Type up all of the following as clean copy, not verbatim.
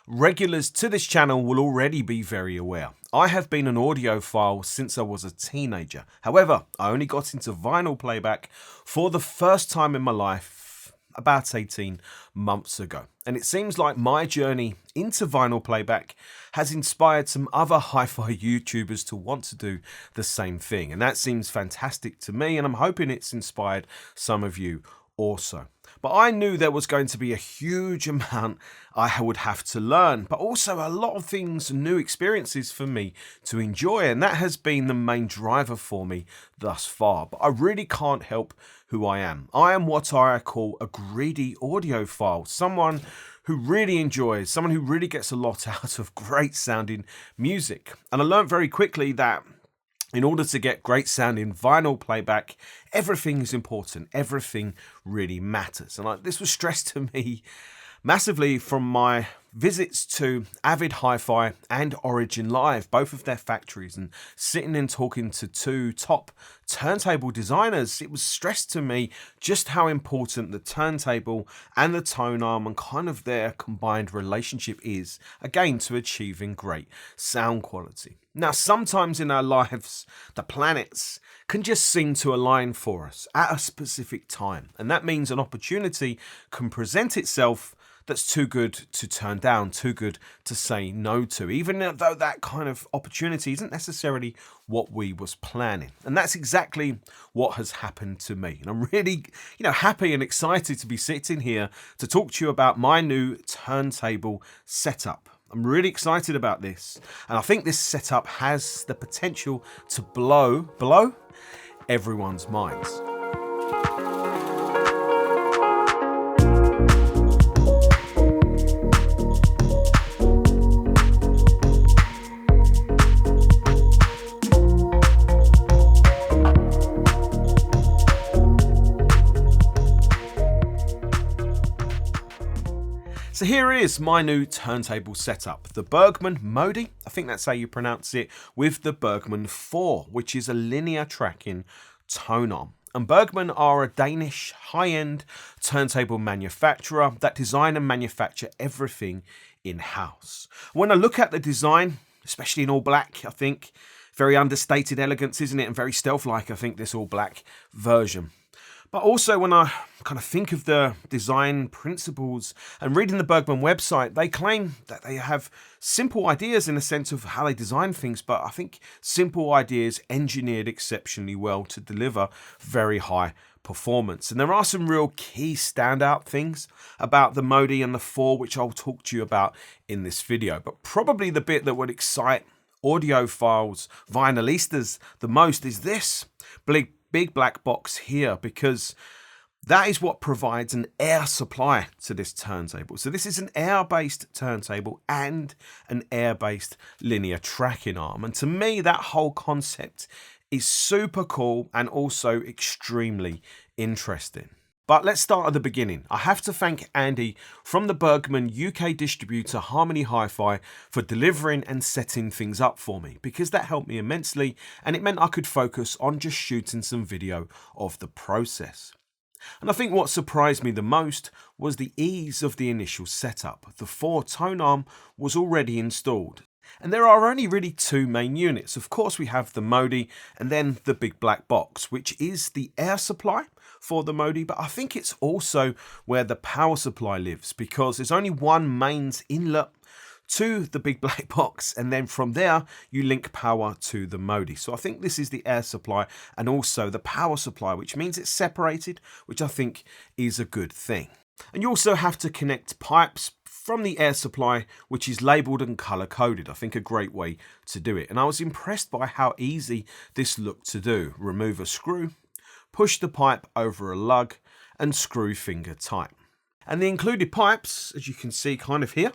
Regulars to this channel will already be very aware. I have been an audiophile since I was a teenager. However, I only got into vinyl playback for the first time in my life about 18 months ago. And it seems like my journey into vinyl playback has inspired some other hi-fi YouTubers to want to do the same thing. And that seems fantastic to me, and I'm hoping it's inspired some of you also. But I knew there was going to be a huge amount I would have to learn, but also a lot of things, new experiences for me to enjoy, and that has been the main driver for me thus far. But I really can't help who I am. I am what I call a greedy audiophile, someone who really enjoys, someone who really gets a lot out of great sounding music. And I learned very quickly that in order to get great sounding vinyl playback, everything is important. Everything really matters. And this was stressed to me massively from my visits to Avid Hi-Fi and Origin Live, both of their factories, and sitting and talking to two top turntable designers. It was stressed to me just how important the turntable and the tone arm and kind of their combined relationship is, again, to achieving great sound quality. Now, sometimes in our lives, the planets can just seem to align for us at a specific time. And that means an opportunity can present itself that's too good to turn down, too good to say no to, even though that kind of opportunity isn't necessarily what we was planning. And that's exactly what has happened to me. And I'm really, happy and excited to be sitting here to talk to you about my new turntable setup. I'm really excited about this, and I think this setup has the potential to blow everyone's minds. So here is my new turntable setup, the Bergmann Modi, I think that's how you pronounce it, with the Bergmann 4, which is a linear tracking tone arm. And Bergmann are a Danish high-end turntable manufacturer that design and manufacture everything in-house. When I look at the design, especially in all black, I think very understated elegance, isn't it? And very stealth-like, I think, this all black version. But also when I kind of think of the design principles and reading the Bergmann website, they claim that they have simple ideas in the sense of how they design things, but I think simple ideas engineered exceptionally well to deliver very high performance. And there are some real key standout things about the Modi and the 4, which I'll talk to you about in this video. But probably the bit that would excite audiophiles, vinylistas the most is this big black box here, because that is what provides an air supply to this turntable. So this is an air-based turntable and an air-based linear tracking arm. And to me, that whole concept is super cool and also extremely interesting. But let's start at the beginning. I have to thank Andy from the Bergmann UK distributor Harmony Hi-Fi for delivering and setting things up for me, because that helped me immensely and it meant I could focus on just shooting some video of the process. And I think what surprised me the most was the ease of the initial setup. The 4 tone arm was already installed. And there are only really 2 main units. Of course, we have the Modi and then the big black box, which is the air supply for the Modi, but I think it's also where the power supply lives, because there's only one mains inlet to the big black box, and then from there you link power to the Modi. So I think this is the air supply and also the power supply, which means it's separated, which I think is a good thing. And you also have to connect pipes from the air supply, which is labelled and colour coded. I think a great way to do it. And I was impressed by how easy this looked to do. Remove a screw, push the pipe over a lug and screw finger tight. And the included pipes, as you can see kind of here,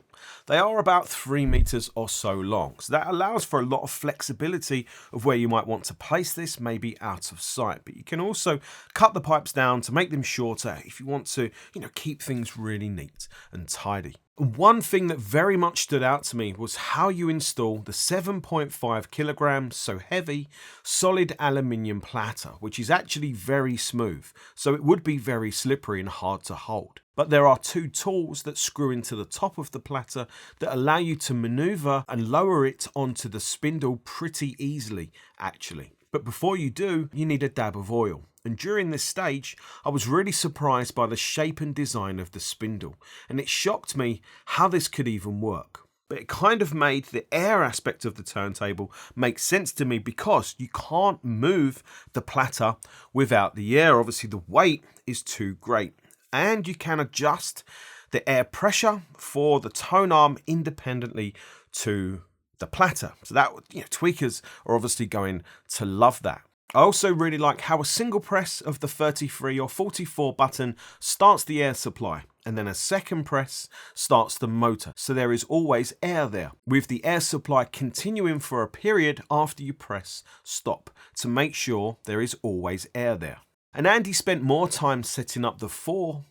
they are about 3 meters or so long. So that allows for a lot of flexibility of where you might want to place this, maybe out of sight. But you can also cut the pipes down to make them shorter if you want to, keep things really neat and tidy. One thing that very much stood out to me was how you install the 7.5 kilograms, so heavy, solid aluminium platter, which is actually very smooth, so it would be very slippery and hard to hold. But there are two tools that screw into the top of the platter that allow you to maneuver and lower it onto the spindle pretty easily, actually. But before you do, you need a dab of oil. And during this stage, I was really surprised by the shape and design of the spindle, and it shocked me how this could even work. But it kind of made the air aspect of the turntable make sense to me because you can't move the platter without the air. Obviously, the weight is too great, and you can adjust the air pressure for the tone arm independently to the platter. So that, tweakers are obviously going to love that. I also really like how a single press of the 33 or 44 button starts the air supply, and then a second press starts the motor, so there is always air there, with the air supply continuing for a period after you press stop to make sure there is always air there. And Andy spent more time setting up the 4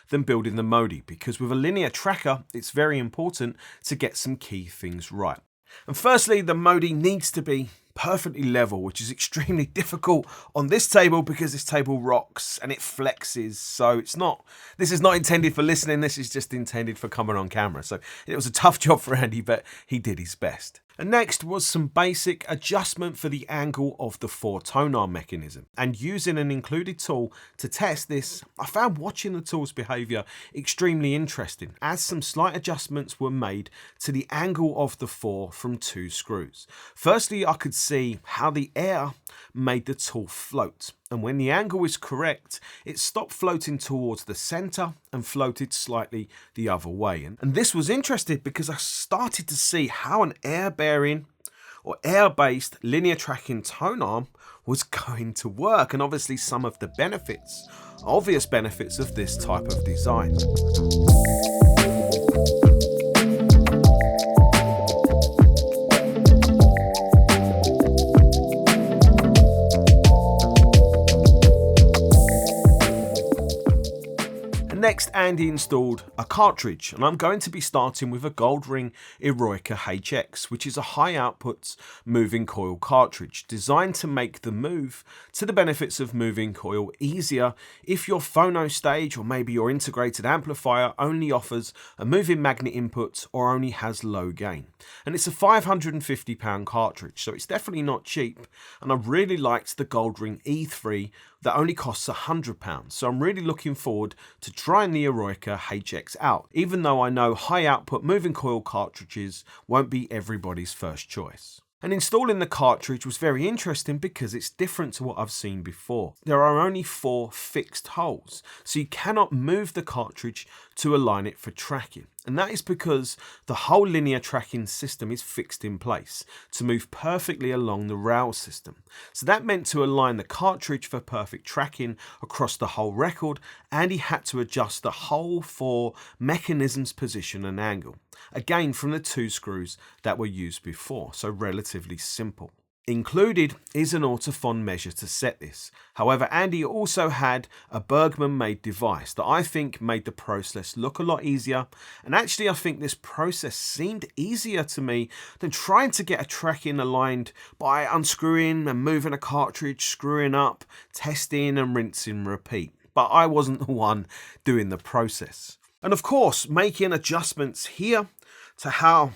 than building the Modi, because with a linear tracker it's very important to get some key things right. And firstly, the Modi needs to be perfectly level, which is extremely difficult on this table because this table rocks and it flexes. So this is not intended for listening, this is just intended for coming on camera. So it was a tough job for Andy, but he did his best. And next was some basic adjustment for the angle of the 4 tone arm mechanism. And using an included tool to test this, I found watching the tool's behaviour extremely interesting, as some slight adjustments were made to the angle of the 4 from 2 screws. Firstly, I could see how the air made the tool float. And when the angle is correct, it stopped floating towards the center and floated slightly the other way. And this was interesting because I started to see how an air-bearing or air-based linear tracking tone arm was going to work, and obviously some of the obvious benefits of this type of design. Next, Andy installed a cartridge, and I'm going to be starting with a Goldring Eroica HX, which is a high output moving coil cartridge designed to make the move to the benefits of moving coil easier if your phono stage or maybe your integrated amplifier only offers a moving magnet input or only has low gain. And it's a £550 cartridge, so it's definitely not cheap, and I really liked the Goldring E3 that only costs £100, so I'm really looking forward to trying the Eroica HX out, even though I know high output moving coil cartridges won't be everybody's first choice. And installing the cartridge was very interesting because it's different to what I've seen before. There are only 4 fixed holes, so you cannot move the cartridge to align it for tracking. And that is because the whole linear tracking system is fixed in place to move perfectly along the rail system. So that meant to align the cartridge for perfect tracking across the whole record, and he had to adjust the whole 4 mechanisms' position and angle. Again, from the 2 screws that were used before, so relatively simple. Included is an orthophon measure to set this. However, Andy also had a Bergmann made device that I think made the process look a lot easier, and actually I think this process seemed easier to me than trying to get a track-in aligned by unscrewing and moving a cartridge, screwing up, testing and rinsing repeat. But I wasn't the one doing the process. And of course, making adjustments here to how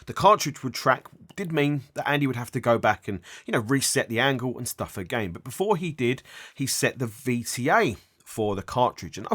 the cartridge would track did mean that Andy would have to go back and, reset the angle and stuff again. But before he did, he set the VTA for the cartridge. And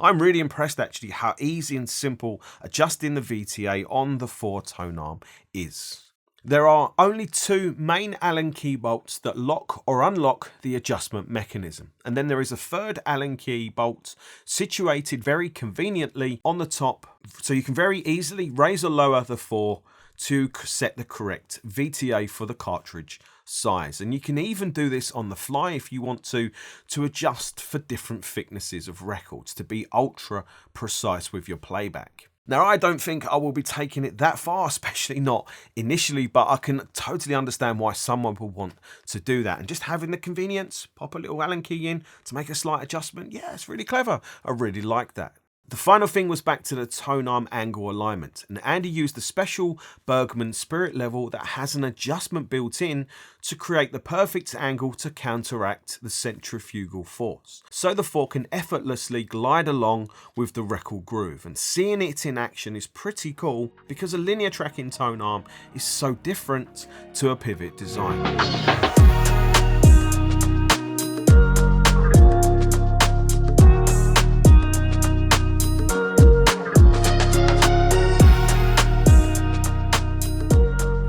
I'm really impressed actually how easy and simple adjusting the VTA on the 4 tone arm is. There are only 2 main Allen key bolts that lock or unlock the adjustment mechanism. And then there is a third Allen key bolt situated very conveniently on the top, so you can very easily raise or lower the 4 to set the correct VTA for the cartridge size. And you can even do this on the fly if you want to adjust for different thicknesses of records to be ultra precise with your playback. Now, I don't think I will be taking it that far, especially not initially, but I can totally understand why someone will want to do that. And just having the convenience, pop a little Allen key in to make a slight adjustment, yeah, it's really clever. I really like that. The final thing was back to the tone arm angle alignment, and Andy used the special Bergmann spirit level that has an adjustment built in to create the perfect angle to counteract the centrifugal force, so the Thor can effortlessly glide along with the record groove. And seeing it in action is pretty cool because a linear tracking tone arm is so different to a pivot design.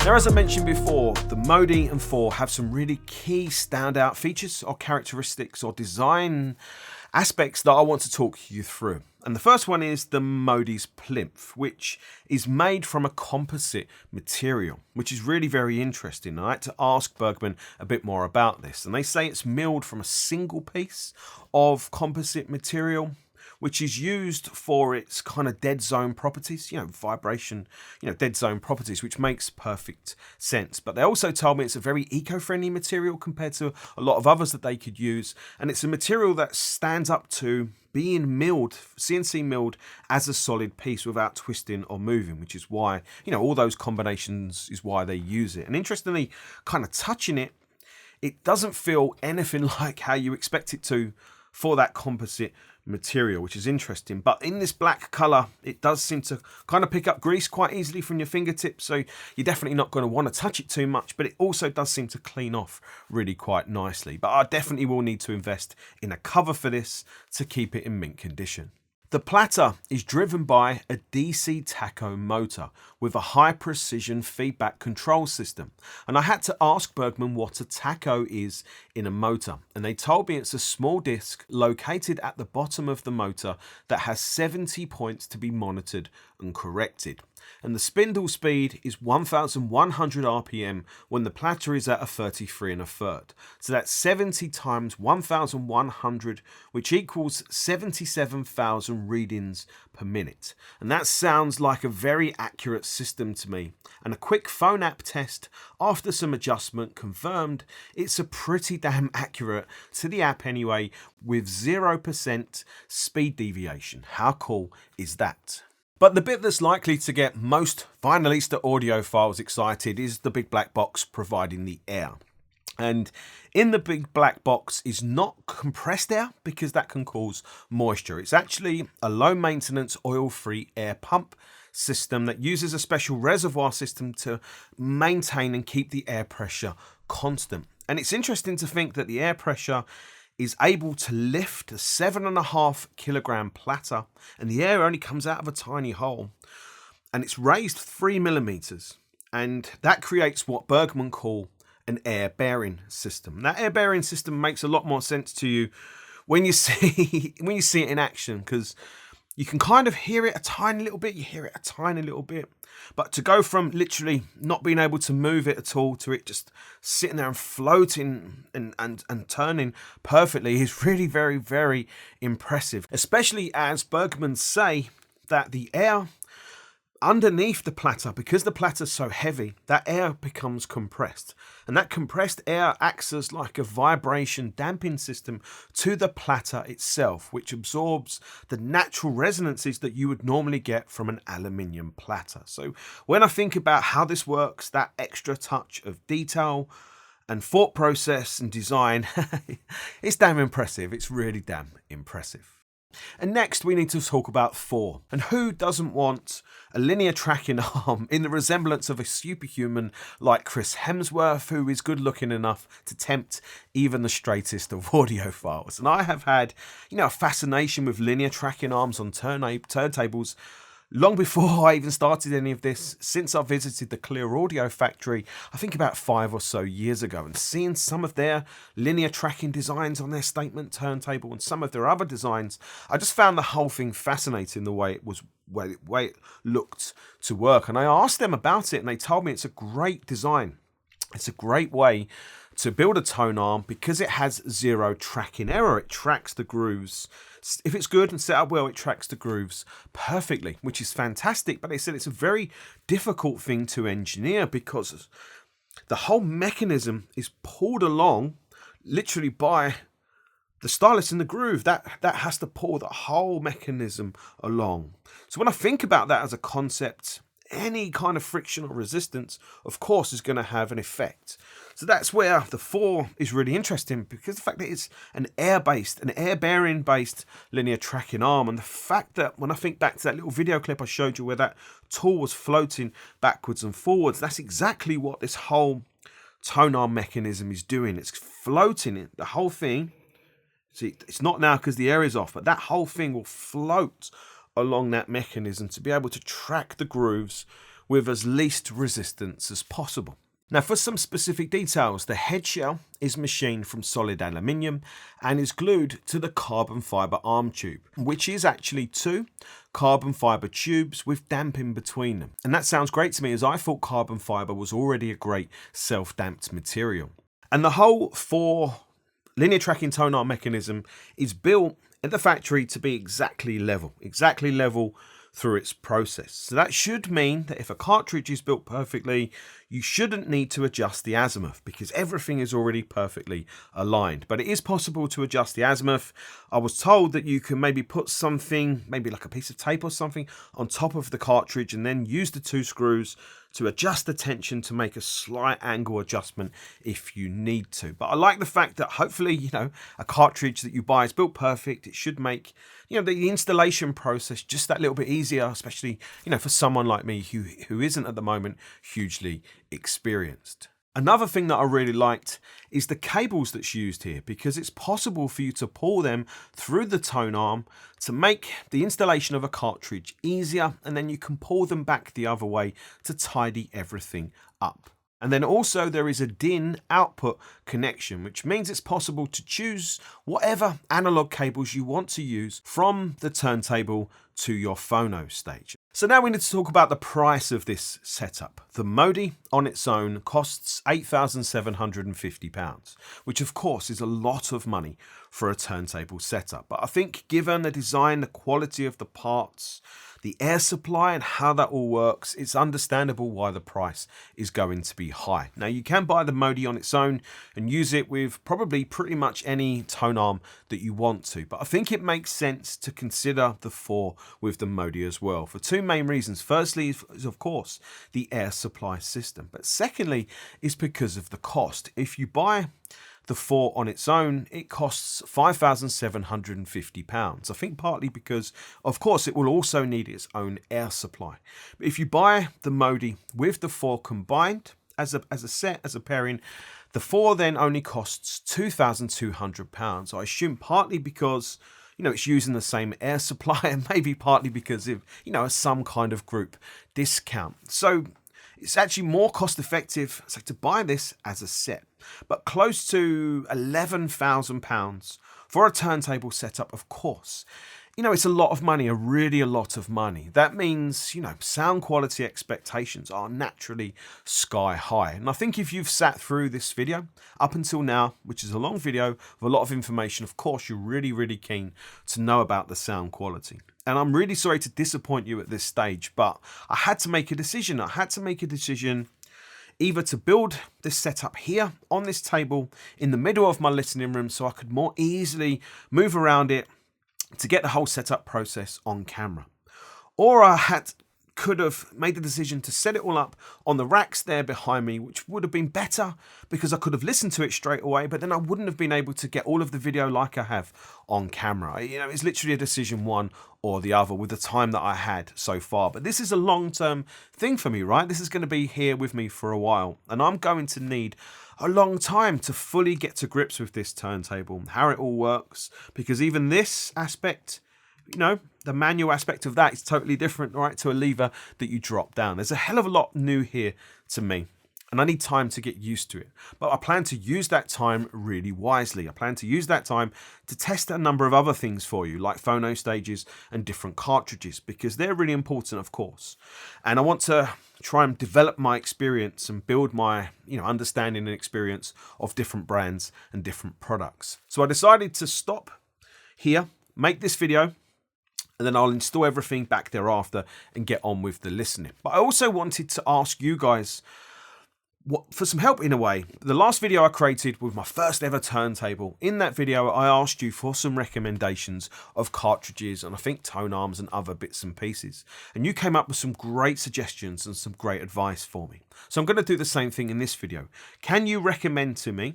Now, as I mentioned before, the Modi and Thor have some really key standout features or characteristics or design aspects that I want to talk you through. And the first one is the Modi's plinth, which is made from a composite material, which is really very interesting. I had to ask Bergmann a bit more about this, and they say it's milled from a single piece of composite material, which is used for its kind of dead zone properties, vibration, dead zone properties, which makes perfect sense. But they also told me it's a very eco-friendly material compared to a lot of others that they could use. And it's a material that stands up to being milled, CNC milled as a solid piece without twisting or moving, which is why, all those combinations is why they use it. And interestingly, kind of touching it, it doesn't feel anything like how you expect it to for that composite material, which is interesting. But in this black color, it does seem to kind of pick up grease quite easily from your fingertips, so you're definitely not going to want to touch it too much, but it also does seem to clean off really quite nicely. But I definitely will need to invest in a cover for this to keep it in mint condition. The platter is driven by a DC tacho motor with a high precision feedback control system. And I had to ask Bergmann what a tacho is in a motor. And they told me it's a small disc located at the bottom of the motor that has 70 points to be monitored and corrected. And the spindle speed is 1,100 RPM when the platter is at a 33 1/3. So that's 70 times 1,100, which equals 77,000 readings per minute. And that sounds like a very accurate system to me. And a quick phone app test after some adjustment confirmed it's a pretty damn accurate to the app anyway, with 0% speed deviation. How cool is that? But the bit that's likely to get most finalista audiophiles excited is the big black box providing the air. And in the big black box is not compressed air, because that can cause moisture. It's actually a low maintenance oil-free air pump system that uses a special reservoir system to maintain and keep the air pressure constant. And it's interesting to think that the air pressure is able to lift a 7.5 kilogram platter, and the air only comes out of a tiny hole, and it's raised 3 millimeters, and that creates what Bergmann call an air bearing system. That air bearing system makes a lot more sense to you when you see it in action, because you can kind of hear it a tiny little bit, but to go from literally not being able to move it at all to it just sitting there and floating and turning perfectly is really very, very impressive. Especially as Bergmann say that the air underneath the platter, because the platter's so heavy, that air becomes compressed. And that compressed air acts as like a vibration damping system to the platter itself, which absorbs the natural resonances that you would normally get from an aluminium platter. So when I think about how this works, that extra touch of detail and thought process and design, it's damn impressive. It's really damn impressive. And next we need to talk about Thor. And who doesn't want a linear tracking arm in the resemblance of a superhuman like Chris Hemsworth, who is good looking enough to tempt even the straightest of audiophiles? And I have had, a fascination with linear tracking arms on turntables long before I even started any of this, since I visited the Clear Audio factory, I think about 5 or so years ago, and seeing some of their linear tracking designs on their statement turntable and some of their other designs, I just found the whole thing fascinating, the way it looked to work. And I asked them about it, and they told me it's a great design. It's a great way to build a tone arm because it has zero tracking error. It tracks the grooves. If it's good and set up well, it tracks the grooves perfectly, which is fantastic. But they said it's a very difficult thing to engineer because the whole mechanism is pulled along literally by the stylus in the groove, that has to pull the whole mechanism along. So when I think about that as a concept, any kind of friction or resistance, of course, is going to have an effect. So that's where the Thor is really interesting, because the fact that it's an air bearing based linear tracking arm, and the fact that when I think back to that little video clip I showed you where that tool was floating backwards and forwards, that's exactly what this whole tone arm mechanism is doing. It's floating it, the whole thing. See, it's not now because the air is off, but that whole thing will float along that mechanism to be able to track the grooves with as least resistance as possible. Now, for some specific details, the head shell is machined from solid aluminium and is glued to the carbon fibre arm tube, which is actually 2 carbon fibre tubes with damping between them. And that sounds great to me, as I thought carbon fibre was already a great self-damped material. And the whole Thor linear tracking tone arm mechanism is built at the factory to be exactly level through its process. So that should mean that if a cartridge is built perfectly, you shouldn't need to adjust the azimuth because everything is already perfectly aligned. But it is possible to adjust the azimuth. I was told that you can maybe put something, maybe like a piece of tape or something, on top of the cartridge and then use the 2 screws to adjust the tension to make a slight angle adjustment if you need to. But I like the fact that hopefully, a cartridge that you buy is built perfect. It should make, the installation process just that little bit easier, especially, for someone like me who isn't at the moment hugely experienced. Another thing that I really liked is the cables that's used here, because it's possible for you to pull them through the tone arm to make the installation of a cartridge easier, and then you can pull them back the other way to tidy everything up. And then also there is a DIN output connection, which means it's possible to choose whatever analog cables you want to use from the turntable to your phono stage. So now we need to talk about the price of this setup. The Modi on its own costs £8,750, which of course is a lot of money for a turntable setup. But I think given the design, the quality of the parts, the air supply and how that all works, it's understandable why the price is going to be high. Now you can buy the Modi on its own and use it with probably pretty much any tone arm that you want to, but I think it makes sense to consider the Thor with the Modi as well for 2 main reasons. Firstly is of course the air supply system, but secondly is because of the cost. If you buy the Thor on its own, it costs £5,750. I think partly because, of course, it will also need its own air supply. But if you buy the Modi with the Thor combined as a pairing, the Thor then only costs £2,200. I assume partly because it's using the same air supply, and maybe partly because of some kind of group discount. So it's actually more cost effective to buy this as a set, but close to £11,000 for a turntable setup, of course. It's a lot of money, really a lot of money. That means, sound quality expectations are naturally sky high. And I think if you've sat through this video up until now, which is a long video with a lot of information, of course, you're really, really keen to know about the sound quality. And I'm really sorry to disappoint you at this stage, but I had to make a decision. Either to build this setup here on this table in the middle of my listening room so I could more easily move around it to get the whole setup process on camera, or I could have made the decision to set it all up on the racks there behind me, which would have been better because I could have listened to it straight away, but then I wouldn't have been able to get all of the video like I have on camera. It's literally a decision, one or the other, with the time that I had so far. But this is a long-term thing for me, right? This is going to be here with me for a while, and I'm going to need a long time to fully get to grips with this turntable, how it all works, because even this aspect, the manual aspect of that is totally different, right, to a lever that you drop down. There's a hell of a lot new here to me, and I need time to get used to it. But I plan to use that time really wisely. I plan to use that time to test a number of other things for you, like phono stages and different cartridges, because they're really important, of course. And I want to try and develop my experience and build my understanding and experience of different brands and different products. So I decided to stop here, make this video, and then I'll install everything back thereafter and get on with the listening. But I also wanted to ask you guys, for some help in a way, the last video I created with my first ever turntable, in that video I asked you for some recommendations of cartridges and I think tone arms and other bits and pieces, and you came up with some great suggestions and some great advice for me. So I'm going to do the same thing in this video. Can you recommend to me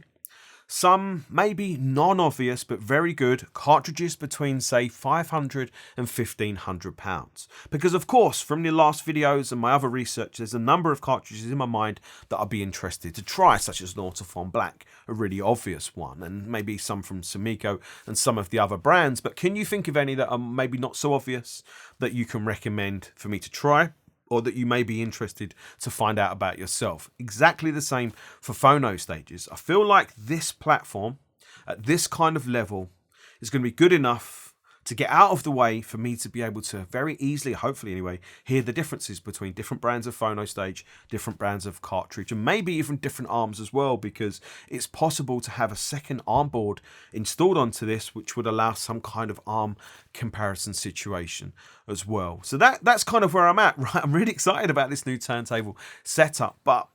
some maybe non-obvious but very good cartridges between say £500 and £1,500? Because of course from the last videos and my other research, there's a number of cartridges in my mind that I'd be interested to try, such as an Autophon Black, a really obvious one, and maybe some from Sumiko and some of the other brands. But can you think of any that are maybe not so obvious that you can recommend for me to try, or that you may be interested to find out about yourself? Exactly the same for phono stages. I feel like this platform at this kind of level is going to be good enough to get out of the way for me to be able to very easily, hopefully anyway, hear the differences between different brands of phono stage, different brands of cartridge, and maybe even different arms as well, because it's possible to have a second arm board installed onto this, which would allow some kind of arm comparison situation as well. So that's kind of where I'm at, right? I'm really excited about this new turntable setup, but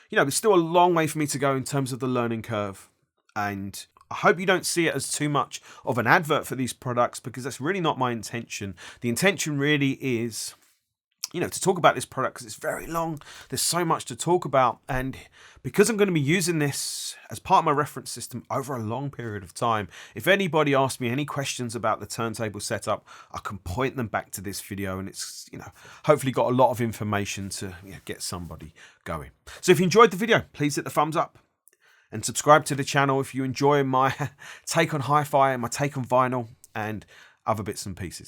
you know, there's still a long way for me to go in terms of the learning curve, and I hope you don't see it as too much of an advert for these products, because that's really not my intention. The intention really is, you know, to talk about this product because it's very long. There's so much to talk about, and because I'm going to be using this as part of my reference system over a long period of time, if anybody asks me any questions about the turntable setup, I can point them back to this video, and it's, you know, hopefully got a lot of information to, you know, get somebody going. So if you enjoyed the video, please hit the thumbs up and subscribe to the channel if you enjoy my take on hi-fi and my take on vinyl and other bits and pieces.